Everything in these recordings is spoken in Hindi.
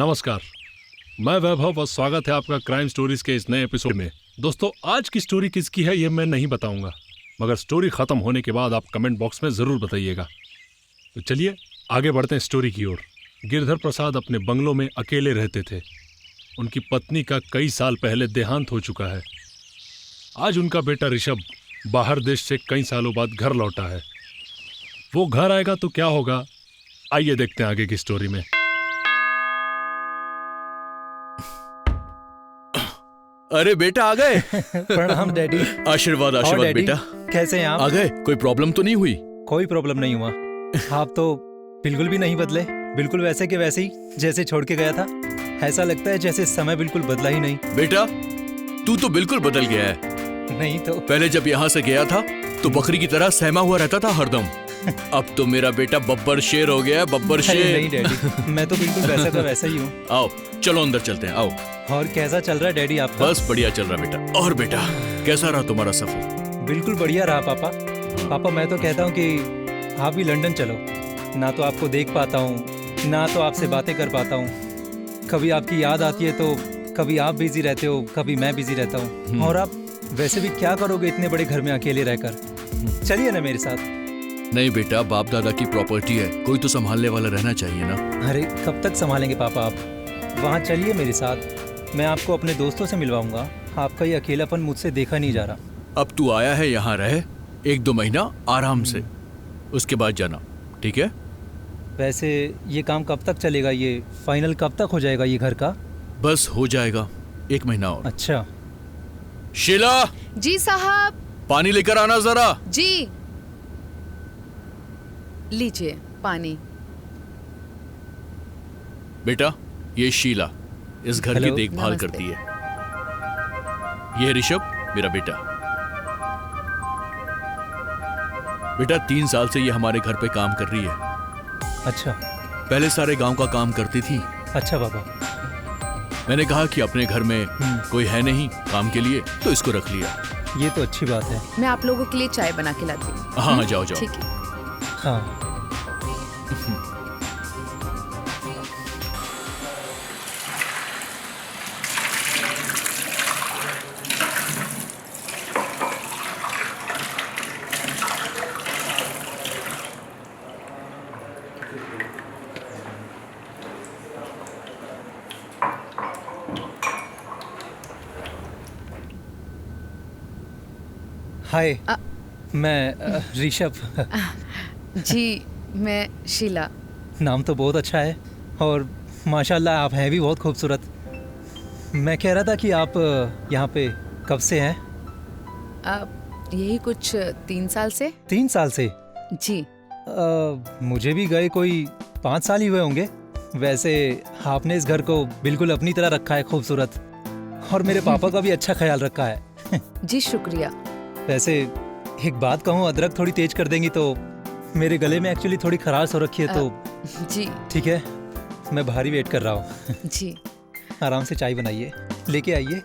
नमस्कार, मैं वैभव और स्वागत है आपका क्राइम स्टोरीज के इस नए एपिसोड में। दोस्तों, आज की स्टोरी किसकी है ये मैं नहीं बताऊंगा, मगर स्टोरी खत्म होने के बाद आप कमेंट बॉक्स में जरूर बताइएगा। तो चलिए आगे बढ़ते हैं स्टोरी की ओर। गिरधर प्रसाद अपने बंगलों में अकेले रहते थे। उनकी पत्नी का कई साल पहले देहांत हो चुका है। आज उनका बेटा ऋषभ बाहर देश से कई सालों बाद घर लौटा है। वो घर आएगा तो क्या होगा, आइए देखते हैं आगे की स्टोरी में। अरे बेटा आ गए। प्रणाम डैडी। आशीर्वाद और आशीर्वाद डैडी, बेटा। कैसे हैं आप? आ गए, कोई प्रॉब्लम तो नहीं हुई? कोई प्रॉब्लम नहीं हुआ। आप तो बिल्कुल भी नहीं बदले, बिल्कुल वैसे के वैसे ही जैसे छोड़ के गया था। ऐसा लगता है जैसे समय बिल्कुल बदला ही नहीं। बेटा तू तो बिल्कुल बदल गया है। नहीं तो पहले जब यहाँ से गया था तो बकरी की तरह सहमा हुआ रहता था हरदम। अब तो मेरा बेटा बब्बर शेर हो गया है, बब्बर अरे शेर। नहीं डैडी, मैं तो बिल्कुल वैसा का वैसा ही हूँ। आओ चलो अंदर चलते हैं, आओ। और कैसा चल रहा है डैडी आपका? बस बढ़िया चल रहा है बेटा। और बेटा कैसा रहा तुम्हारा सफर? बिल्कुल बढ़िया रहा पापा। पापा मैं तो कहता हूँ कि आप भी लंदन चलो। ना तो आपको देख पाता हूँ, ना तो आपसे बातें कर पाता हूँ। कभी आपकी याद आती है तो कभी आप बिजी रहते हो, कभी मैं बिजी रहता हूँ। और आप वैसे भी क्या करोगे इतने बड़े घर में अकेले रहकर? चलिए ना मेरे साथ। नहीं बेटा, बाप दादा की प्रॉपर्टी है, कोई तो संभालने वाला रहना चाहिए ना। अरे कब तक संभालेंगे पापा आप? वहाँ चलिए मेरे साथ, मैं आपको अपने दोस्तों से मिलवाऊंगा। आपका ये अकेलापन मुझसे देखा नहीं जा रहा। अब तू आया है यहाँ रहे 1-2 महीना आराम से, उसके बाद जाना, ठीक है? वैसे ये काम कब तक चलेगा? ये फाइनल कब तक हो जाएगा ये घर का? बस हो जाएगा 1 महीना और। अच्छा शीला, जी साहब। पानी लेकर आना जरा। जी लीजिए पानी। बेटा ये शीला इस घर की हेलो, देखभाल नमस्ते। करती है। ये ऋषभ मेरा बेटा। बेटा 3 साल से ये हमारे घर पे काम कर रही है। अच्छा पहले सारे गांव का काम करती थी। अच्छा पापा। मैंने कहा कि अपने घर में कोई है नहीं काम के लिए, तो इसको रख लिया। ये तो अच्छी बात है। मैं आप लोगों के लिए चाय बना के लाती हूँ। हाँ जाओ जाओ। ठीक है। हाँ हाय, मैं ऋषभ। जी मैं शीला। नाम तो बहुत अच्छा है और माशाल्लाह आप हैं भी बहुत खूबसूरत। मैं कह रहा था कि आप यहाँ पे कब से हैं? यही कुछ 3 साल से। 3 साल से? जी मुझे भी गए कोई 5 साल ही हुए होंगे। वैसे आपने इस घर को बिल्कुल अपनी तरह रखा है, खूबसूरत। और मेरे पापा का भी अच्छा ख्याल रखा है। जी शुक्रिया। वैसे एक बात कहूँ, अदरक थोड़ी तेज कर देंगी तो मेरे गले में एक्चुअली थोड़ी खराश हो रखी है। तो जी ठीक है, मैं भारी वेट कर रहा हूँ। जी आराम से चाय बनाइए, लेके आइए।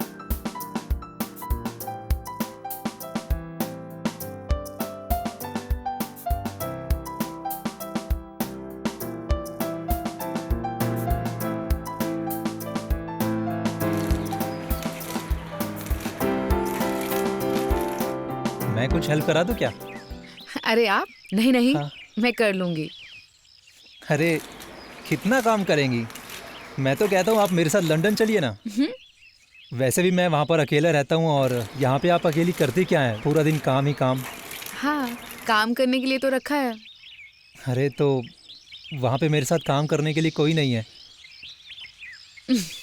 मैं कुछ हेल्प करा दूं क्या? अरे आप नहीं नहीं हाँ। मैं कर लूंगी। अरे कितना काम करेंगी? मैं तो कहता हूँ आप मेरे साथ लंदन चलिए ना। वैसे भी मैं वहाँ पर अकेला रहता हूँ और यहाँ पे आप अकेली करती क्या है? पूरा दिन काम ही काम। हाँ काम करने के लिए तो रखा है। अरे तो वहाँ पे मेरे साथ काम करने के लिए कोई नहीं है।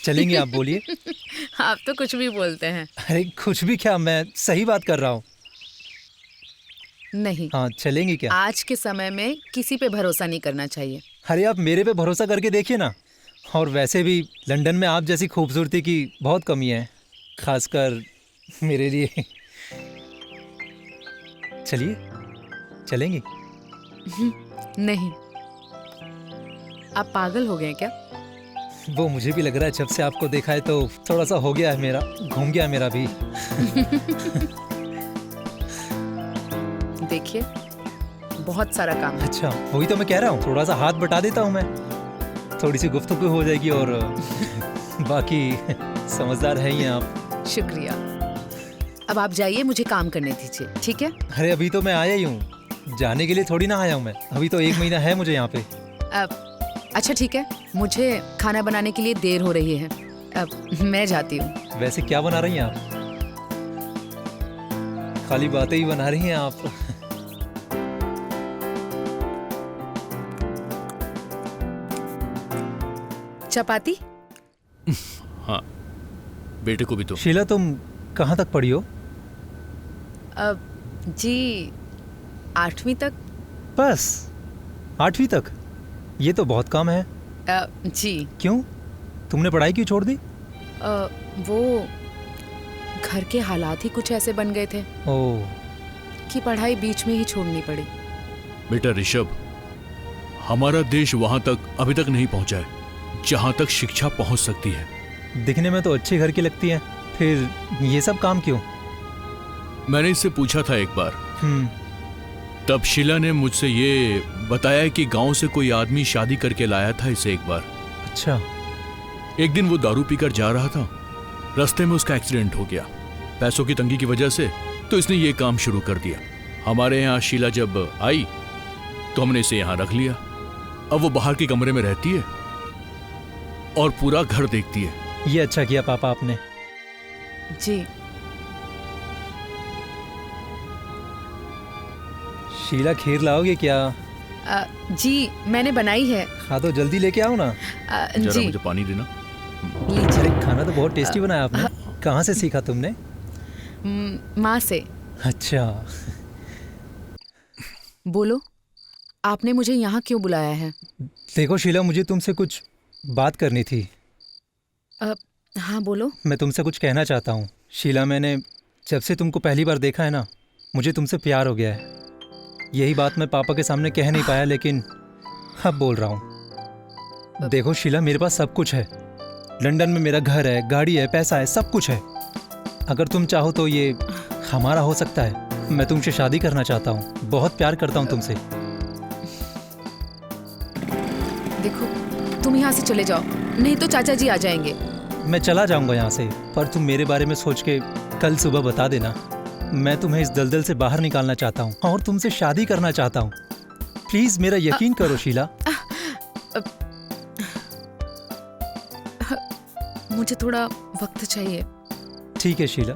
चलेंगे आप? बोलिए। आप तो कुछ भी बोलते हैं। अरे कुछ भी क्या, मैं सही बात कर रहा हूँ। नहीं हाँ चलेंगी क्या? आज के समय में किसी पे भरोसा नहीं करना चाहिए। अरे आप मेरे पे भरोसा करके देखिए ना। और वैसे भी लंदन में आप जैसी खूबसूरती की बहुत कमी है, खासकर मेरे लिए। चलिए, चलेंगी? नहीं आप पागल हो गए हैं क्या? वो मुझे भी लग रहा है, जब से आपको देखा है तो थोड़ा सा हो गया है मेरा, घूम गया मेरा भी। देखिए बहुत सारा काम है। अच्छा वही तो मैं कह रहा हूँ, थोड़ा सा हाथ बटा देता हूँ मैं। थोड़ी सी गुफ्तगू हो जाएगी और बाकी समझदार है ही हैं आप। शुक्रिया। अब आप जाइए, मुझे काम करने दीजिए, ठीक है? अरे अभी तो मैं आया ही हूँ, जाने के लिए थोड़ी ना आया हूँ मैं। अभी तो 1 महीना है मुझे यहाँ पे। अच्छा ठीक है, मुझे खाना बनाने के लिए देर हो रही है, अब मैं जाती हूँ। वैसे क्या बना रही हैं आप? खाली बातें ही बना रही हैं आप। चपाती? हाँ, बेटे को भी तो। शीला तुम कहाँ तक पढ़ी हो? जी 8वीं तक। बस 8वीं तक? ये तो बहुत कम है। जी क्यों, तुमने पढ़ाई क्यों छोड़ दी? वो घर के हालात ही कुछ ऐसे बन गए थे ओह, कि पढ़ाई बीच में ही छोड़नी पड़ी। बेटा ऋषभ, हमारा देश वहां तक अभी तक नहीं पहुंचा है जहां तक शिक्षा पहुंच सकती है। दिखने में तो अच्छे घर की लगती है, फिर ये सब काम क्यों? मैंने इससे पूछा था एक बार, तब शीला ने मुझसे ये बताया कि गांव से कोई आदमी शादी करके लाया था इसे एक बार। अच्छा। एक दिन वो दारू पीकर जा रहा था, रास्ते में उसका एक्सीडेंट हो गया। पैसों की तंगी की वजह से तो इसने ये काम शुरू कर दिया। हमारे यहाँ शीला जब आई तो हमने इसे यहाँ रख लिया। अब वो बाहर के कमरे में रहती है और पूरा घर देखती है। ये अच्छा किया पापा आपने। जी शीला खीर लाओगे क्या? जी मैंने बनाई है। हाँ तो जल्दी लेके आओ ना। जरा जी मुझे पानी देना। लीजिए। अरे खाना तो बहुत टेस्टी बनाया आपने। कहाँ से सीखा तुमने? माँ से। अच्छा। बोलो, आपने मुझे यहाँ क्यों बुलाया है? देखो शीला, मुझे तुमसे कुछ बात करनी थी। हाँ बोलो। मैं तुमसे कुछ कहना चाहता हूँ। शीला, मैंने जब से तुमको पहली बार देखा है ना, मुझे तुमसे प्यार हो गया है। यही बात मैं पापा के सामने कह नहीं पाया, लेकिन अब बोल रहा हूँ। देखो शीला, मेरे पास सब कुछ है। लंदन में मेरा घर है, गाड़ी है, पैसा है, सब कुछ है। अगर तुम चाहो तो ये हमारा हो सकता है। मैं तुमसे शादी करना चाहता हूँ, बहुत प्यार करता हूँ तुमसे। देखो, तुम यहाँ से चले जाओ, नहीं तो चाचा जी आ जाएंगे। मैं चला जाऊँगा यहाँ से, पर तुम मेरे बारे में सोच के कल सुबह बता देना। मैं तुम्हें इस दलदल से बाहर निकालना चाहता हूँ और तुमसे शादी करना चाहता हूँ। प्लीज मेरा यकीन करो शीला। मुझे थोड़ा वक्त चाहिए। ठीक है शीला।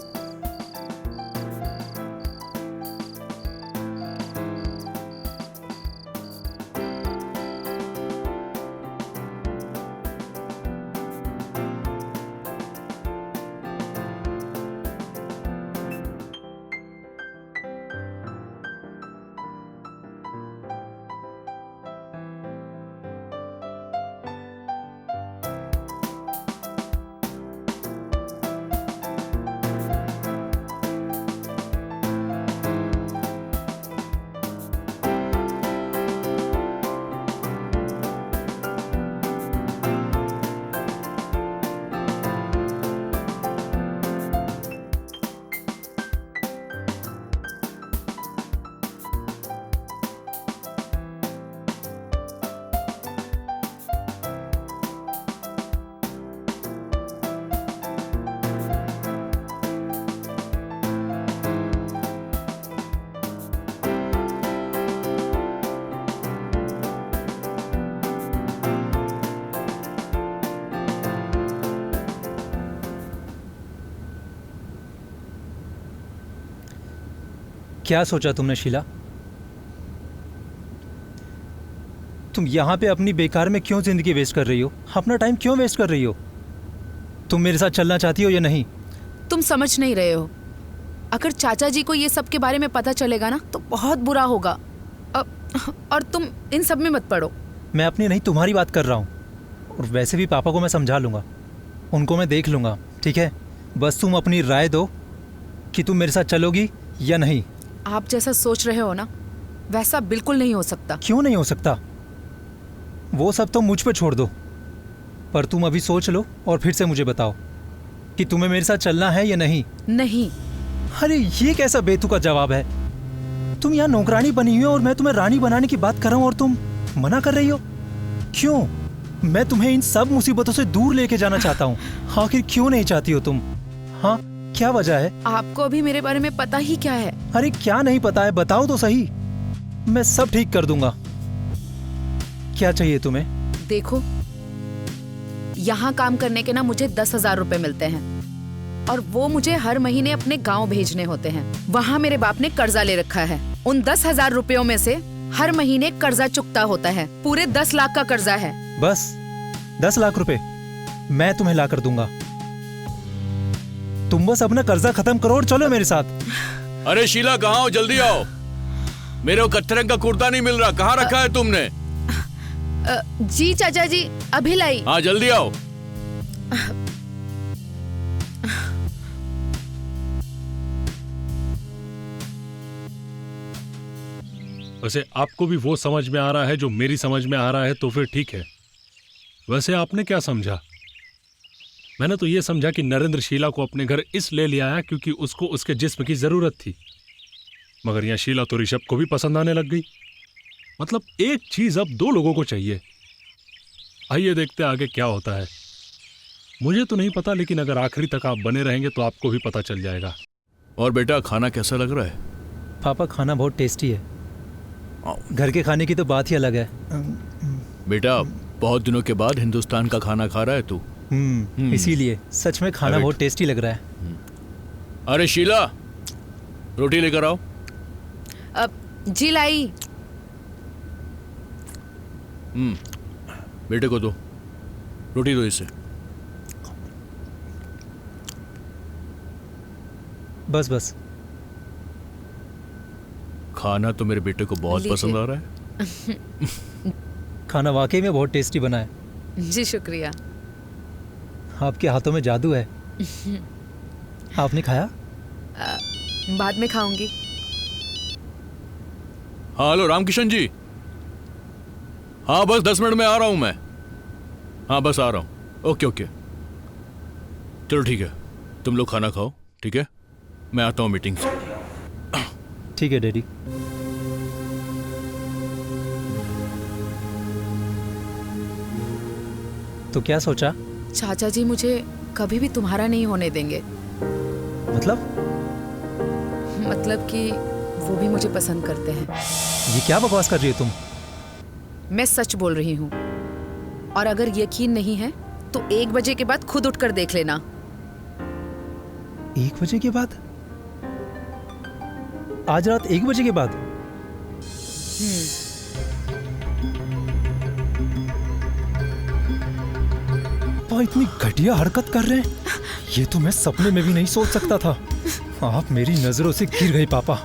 क्या सोचा तुमने शीला? तुम यहाँ पे अपनी बेकार में क्यों जिंदगी वेस्ट कर रही हो? अपना टाइम क्यों वेस्ट कर रही हो? तुम मेरे साथ चलना चाहती हो या नहीं? तुम समझ नहीं रहे हो। अगर चाचा जी को ये सब के बारे में पता चलेगा ना तो बहुत बुरा होगा। और तुम इन सब में मत पड़ो। मैं अपनी नहीं तुम्हारी बात कर रहा हूँ। और वैसे भी पापा को मैं समझा लूँगा, उनको मैं देख लूँगा, ठीक है? बस तुम अपनी राय दो कि तुम मेरे साथ चलोगी या नहीं। आप जैसा सोच रहे हो ना, वैसा बिल्कुल नहीं हो सकता। क्यों नहीं हो सकता? वो सब तो मुझ पे छोड़ दो, पर तुम अभी सोच लो और फिर से मुझे बताओ कि तुम्हें मेरे साथ चलना है या नहीं। नहीं। अरे ये कैसा बेतुका जवाब है? तुम यहाँ नौकरानी बनी हुई हो और मैं तुम्हें रानी बनाने की बात कर रहा हूँ और तुम मना कर रही हो। क्यों? मैं तुम्हें इन सब मुसीबतों से दूर लेके जाना चाहता हूँ। आखिर क्यों नहीं चाहती हो तुम? हाँ, क्या वजह है? आपको अभी मेरे बारे में पता ही क्या है? अरे क्या नहीं पता है, बताओ तो सही। मैं सब ठीक कर दूंगा। क्या चाहिए तुम्हें? देखो, यहाँ काम करने के ना मुझे 10,000 रुपए मिलते हैं और वो मुझे हर महीने अपने गांव भेजने होते हैं। वहाँ मेरे बाप ने कर्जा ले रखा है। उन 10,000 रुपयों में से हर महीने कर्जा चुकता होता है। पूरे 10 लाख का कर्जा है। बस 10 लाख रुपए मैं तुम्हें ला कर दूंगा। तुम बस अपना कर्जा खत्म करो और चलो मेरे साथ। अरे शीला, कहाँ हो? जल्दी आओ। मेरे को कत्थे रंग का कुर्ता नहीं मिल रहा, कहाँ रखा है तुमने? जी चाचा जी, अभी लाई। हाँ, जल्दी आओ। वैसे आपको भी वो समझ में आ रहा है जो मेरी समझ में आ रहा है, तो फिर ठीक है। वैसे आपने क्या समझा? मैंने तो ये समझा कि नरेंद्र शीला को अपने घर इसलिए ले आया क्योंकि उसको उसके जिस्म की जरूरत थी। मगर यहाँ शीला तो ऋषभ को भी पसंद आने लग गई। मतलब एक चीज अब दो लोगों को चाहिए। आइए देखते आगे क्या होता है। मुझे तो नहीं पता, लेकिन अगर आखिरी तक आप बने रहेंगे तो आपको भी पता चल जाएगा। और बेटा, खाना कैसा लग रहा है? पापा, खाना बहुत टेस्टी है। घर के खाने की तो बात ही अलग है। बेटा, बहुत दिनों के बाद हिंदुस्तान का खाना खा रहा है तू। इसीलिए सच में खाना बहुत टेस्टी लग रहा है। अरे शीला, रोटी लेकर आओ। जी लाई। बेटे को दो, रोटी दो इसे। बस बस। खाना तो मेरे बेटे को बहुत लीजिए। पसंद आ रहा है। खाना वाकई में बहुत टेस्टी बना है। जी शुक्रिया। आपके हाथों में जादू है। आपने खाया? बाद में खाऊंगी। हाँ, हेलो रामकिशन जी। हाँ, बस 10 मिनट में आ रहा हूँ मैं। हाँ, बस आ रहा हूँ। ओके ओके, चलो ठीक है। तुम लोग खाना खाओ, ठीक है? मैं आता हूँ मीटिंग से। ठीक है डैडी। तो क्या सोचा? चाचा जी मुझे कभी भी तुम्हारा नहीं होने देंगे। मतलब कि वो भी मुझे पसंद करते हैं। ये क्या बकवास कर रही हो तुम? मैं सच बोल रही हूँ। और अगर यकीन नहीं है तो 1 बजे के बाद खुद उठकर देख लेना। 1 बजे के बाद? आज रात 1 बजे के बाद? पापा इतनी घटिया हरकत कर रहे हैं, ये तो मैं सपने में भी नहीं सोच सकता था। आप मेरी नजरों से गिर गए पापा।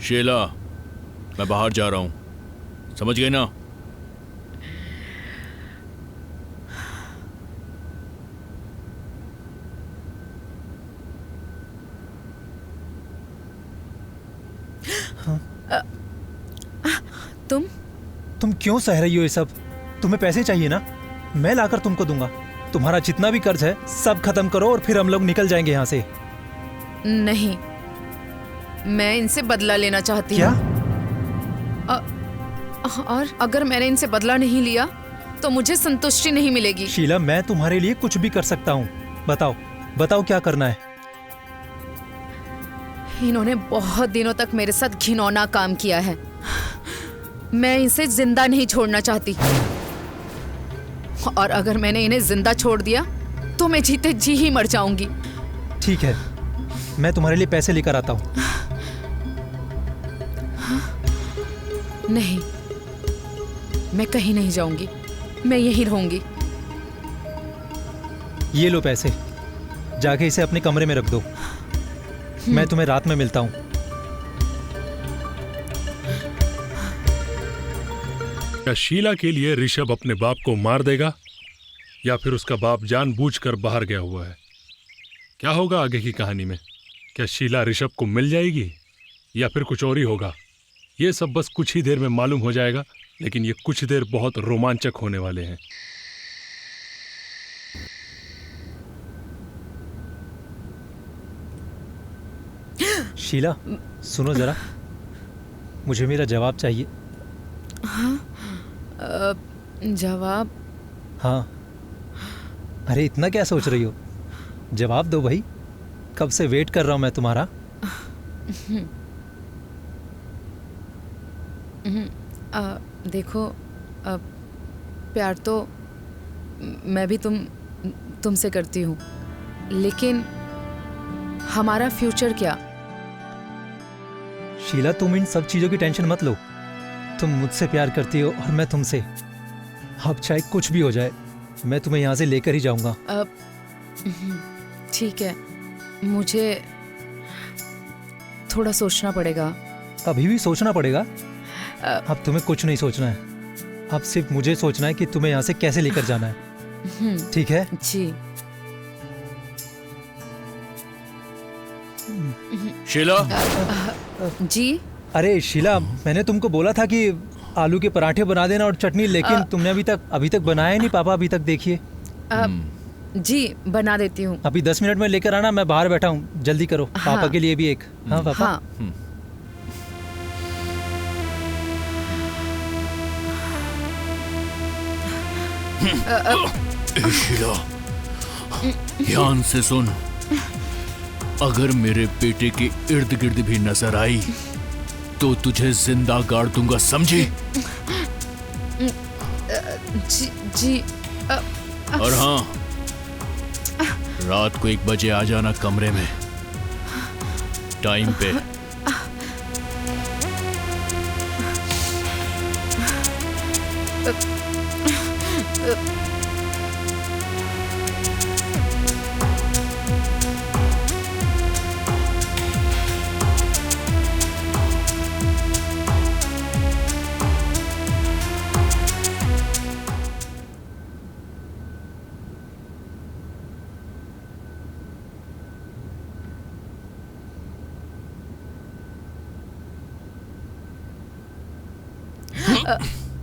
शीला, मैं बाहर जा रहा हूँ, समझ गए ना? तुम क्यों सह रही हो ये सब? तुम्हें पैसे चाहिए ना? मैं लाकर तुमको दूंगा। तुम्हारा जितना भी कर्ज है सब खत्म करो और फिर हम लोग निकल जाएंगे यहाँ से। नहीं, मैं इनसे बदला लेना चाहती क्या? हूँ। और अगर मैंने इनसे बदला नहीं लिया तो मुझे संतुष्टि नहीं मिलेगी। शीला, मैं तुम्हारे लिए कुछ भी कर सकता हूँ। बताओ बताओ क्या करना है? इन्होंने बहुत दिनों तक मेरे साथ घिनौना काम किया है। मैं इसे जिंदा नहीं छोड़ना चाहती। और अगर मैंने इन्हें जिंदा छोड़ दिया तो मैं जीते जी ही मर जाऊंगी। ठीक है, मैं तुम्हारे लिए पैसे लेकर आता हूँ। नहीं, मैं कहीं नहीं जाऊंगी, मैं यहीं रहूंगी। ये लो पैसे, जाके इसे अपने कमरे में रख दो। मैं तुम्हें रात में मिलता हूँ। क्या शीला के लिए ऋषभ अपने बाप को मार देगा या फिर उसका बाप जानबूझकर बाहर गया हुआ है? क्या होगा आगे की कहानी में? क्या शीला ऋषभ को मिल जाएगी या फिर कुछ और ही होगा? ये सब बस कुछ ही देर में मालूम हो जाएगा, लेकिन ये कुछ देर बहुत रोमांचक होने वाले हैं। शीला, सुनो जरा, मुझे मेरा जवाब चाहिए। जवाब? हाँ। अरे इतना क्या सोच रही हो, जवाब दो भाई, कब से वेट कर रहा हूँ मैं तुम्हारा। देखो, प्यार तो मैं भी तुमसे करती हूँ, लेकिन हमारा फ्यूचर क्या? शीला, तुम इन सब चीज़ों की टेंशन मत लो। तुम मुझसे प्यार करती हो और मैं तुमसे। अब चाहे कुछ भी हो जाए, मैं तुम्हें यहाँ से लेकर ही जाऊँगा। ठीक है, मुझे थोड़ा सोचना पड़ेगा। अभी भी सोचना पड़ेगा? अब तुम्हें कुछ नहीं सोचना है, अब सिर्फ मुझे सोचना है कि तुम्हें यहाँ से कैसे लेकर जाना है। ठीक है? जी। शीला। जी? अरे शीला, मैंने तुमको बोला था कि आलू के पराठे बना देना और चटनी, लेकिन तुमने अभी तक बनाया नहीं। पापा अभी तक देखिए। जी, बना देती हूँ। अभी 10 मिनट में लेकर आना, मैं बाहर बैठा हूँ, जल्दी करो। हाँ। पापा के लिए भी एक। हाँ पापा। हाँ। शीला, ध्यान से सुन, अगर मेरे बेटे के इर्द गिर्द भी नजर आई तो तुझे जिंदा गाड़ दूंगा, समझी? जी। और हाँ, रात को 1 बजे आ जाना कमरे में, टाइम पे।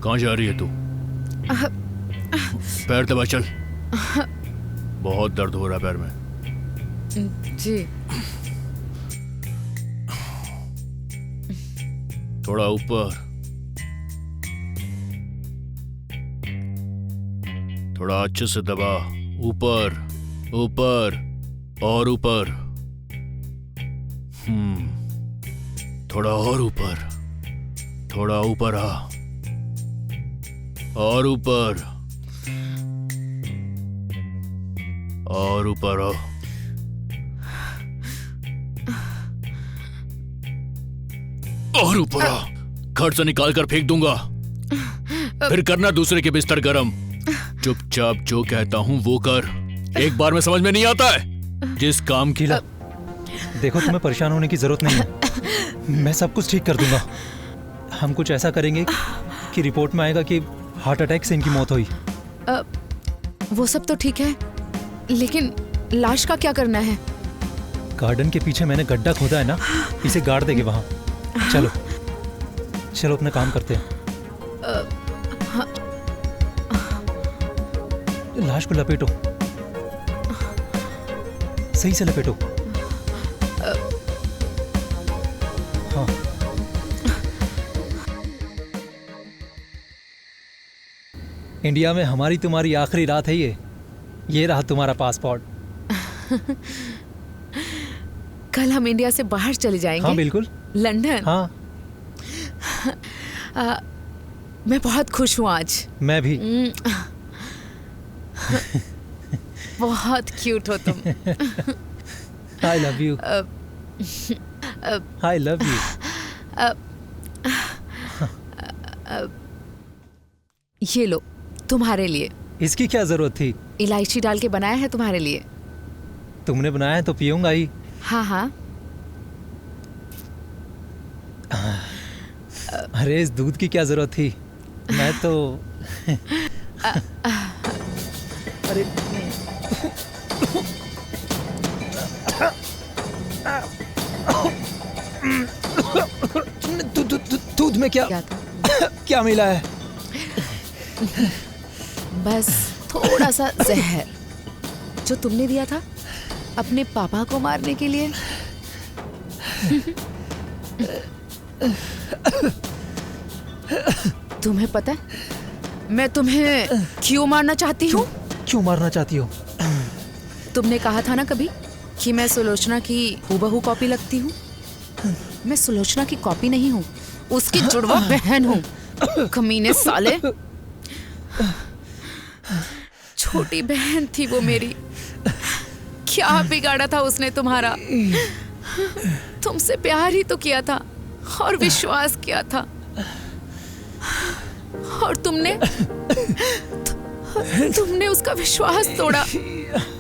कहाँ जा रही है तू? पैर दबा चल, बहुत दर्द हो रहा है पैर में। जी। थोड़ा ऊपर, थोड़ा अच्छे से दबा, ऊपर ऊपर और ऊपर। थोड़ा और ऊपर, थोड़ा ऊपर आ, और ऊपर और ऊपर आ। और ऊपर आ, घर से निकाल कर फेंक दूंगा, फिर करना दूसरे के बिस्तर गरम। चुपचाप जो कहता हूं वो कर, एक बार में समझ में नहीं आता है जिस काम की। देखो, तुम्हें परेशान होने की जरूरत नहीं है, मैं सब कुछ ठीक कर दूंगा। हम कुछ ऐसा करेंगे कि रिपोर्ट में आएगा कि हार्ट अटैक से इनकी मौत हुई। वो सब तो ठीक है, लेकिन लाश का क्या करना है? गार्डन के पीछे मैंने गड्ढा खोदा है ना, इसे गाड़ देंगे वहां। चलो चलो, अपना काम करते हैं। लाश को लपेटो, सही से लपेटो। हाँ। इंडिया में हमारी तुम्हारी आखिरी रात है ये रहा तुम्हारा पासपोर्ट। कल हम इंडिया से बाहर चले जाएंगे। हाँ बिल्कुल। लंदन। हाँ। मैं बहुत खुश हूँ आज। मैं भी। बहुत क्यूट हो तुम। I love you. I love you. ये लो, तुम्हारे लिए। इसकी क्या जरूरत थी? इलायची डाल के बनाया है तुम्हारे लिए। तुमने बनाया है तो पीऊंगा ही। हाँ हाँ। अरे इस दूध की क्या जरूरत थी, मैं तो अरे दूध में क्या था? क्या मिला है? बस थोड़ा सा जहर जो तुमने दिया था अपने पापा को मारने के लिए। तुम्हें पता है मैं तुम्हें क्यों मारना चाहती हूँ? क्यों मारना चाहती हो? तुमने कहा था ना कभी कि मैं सुलोचना की हूबहू कॉपी लगती हूँ। मैं सुलोचना की कॉपी नहीं हूँ, उसकी जुड़वा बहन हूँ। कमीने साले, छोटी बहन थी वो मेरी। क्या बिगाड़ा था उसने तुम्हारा? तुमसे प्यार ही तो किया था और विश्वास किया था, और तुमने उसका विश्वास तोड़ा,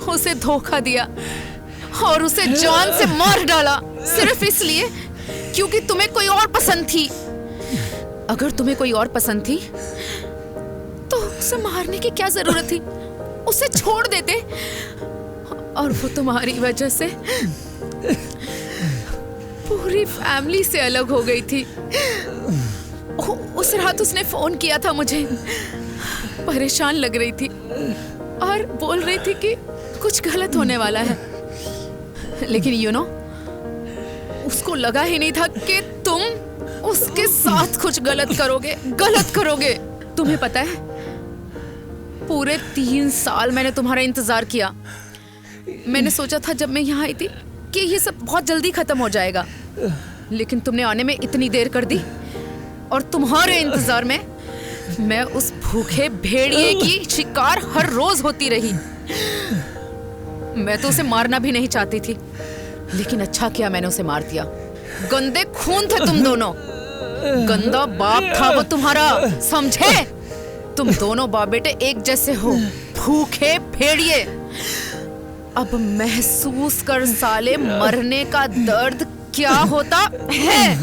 उसे धोखा दिया और उसे जान से मार डाला, सिर्फ इसलिए क्योंकि तुम्हें कोई और पसंद थी। अगर तुम्हें कोई और पसंद थी तो उसे मारने की क्या जरूरत थी? उसे छोड़ देते। और वो तुम्हारी वजह से पूरी फैमिली से अलग हो गई थी। उस रात उसने फोन किया था मुझे, परेशान लग रही थी और बोल रही थी कि कुछ गलत होने वाला है, लेकिन उसको लगा ही नहीं था कि तुम उसके साथ कुछ गलत करोगे। तुम्हें पता है, पूरे 3 साल मैंने तुम्हारा इंतजार किया। मैंने सोचा था जब मैं यहाँ आई थी कि ये सब बहुत जल्दी खत्म हो जाएगा, लेकिन तुमने आने में इतनी देर कर दी, और तुम्हारे इंतजार में मैं उस भूखे भेड़िए की शिकार हर रोज होती रही। मैं तो उसे मारना भी नहीं चाहती थी, लेकिन अच्छा किया मैंने उसे मार दिया। गंदे खून थे तुम दोनों, गंदा बाप था वो तुम्हारा, समझे? तुम दोनों बाप बेटे एक जैसे हो, भूखे भेड़िए। अब महसूस कर साले, मरने का दर्द क्या होता है।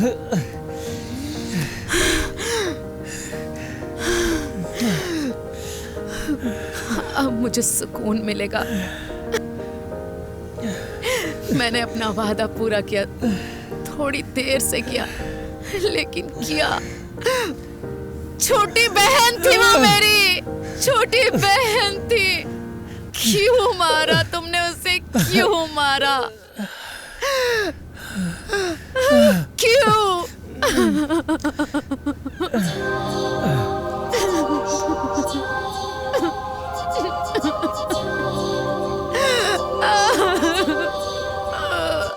अब मुझे सुकून मिलेगा। मैंने अपना वादा पूरा किया, थोड़ी देर से किया, लेकिन किया। छोटी बहन थी वो मेरी, छोटी बहन थी। क्यों मारा तुमने उसे? क्यों मारा? क्यों?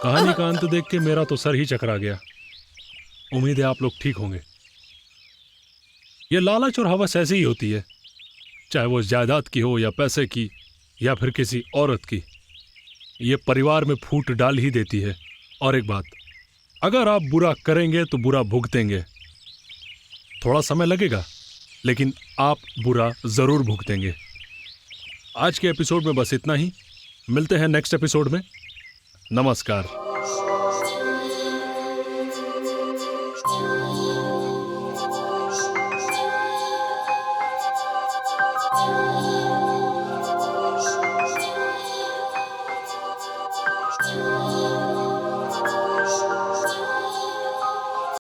कहानी का अंत देख के मेरा तो सर ही चकरा गया। उम्मीद है आप लोग ठीक होंगे। ये लालच और हवस ऐसी ही होती है, चाहे वो जायदाद की हो या पैसे की या फिर किसी औरत की। ये परिवार में फूट डाल ही देती है। और एक बात, अगर आप बुरा करेंगे तो बुरा भुगतेंगे। थोड़ा समय लगेगा, लेकिन आप बुरा जरूर भुगतेंगे। आज के एपिसोड में बस इतना ही। मिलते हैं नेक्स्ट एपिसोड में। नमस्कार।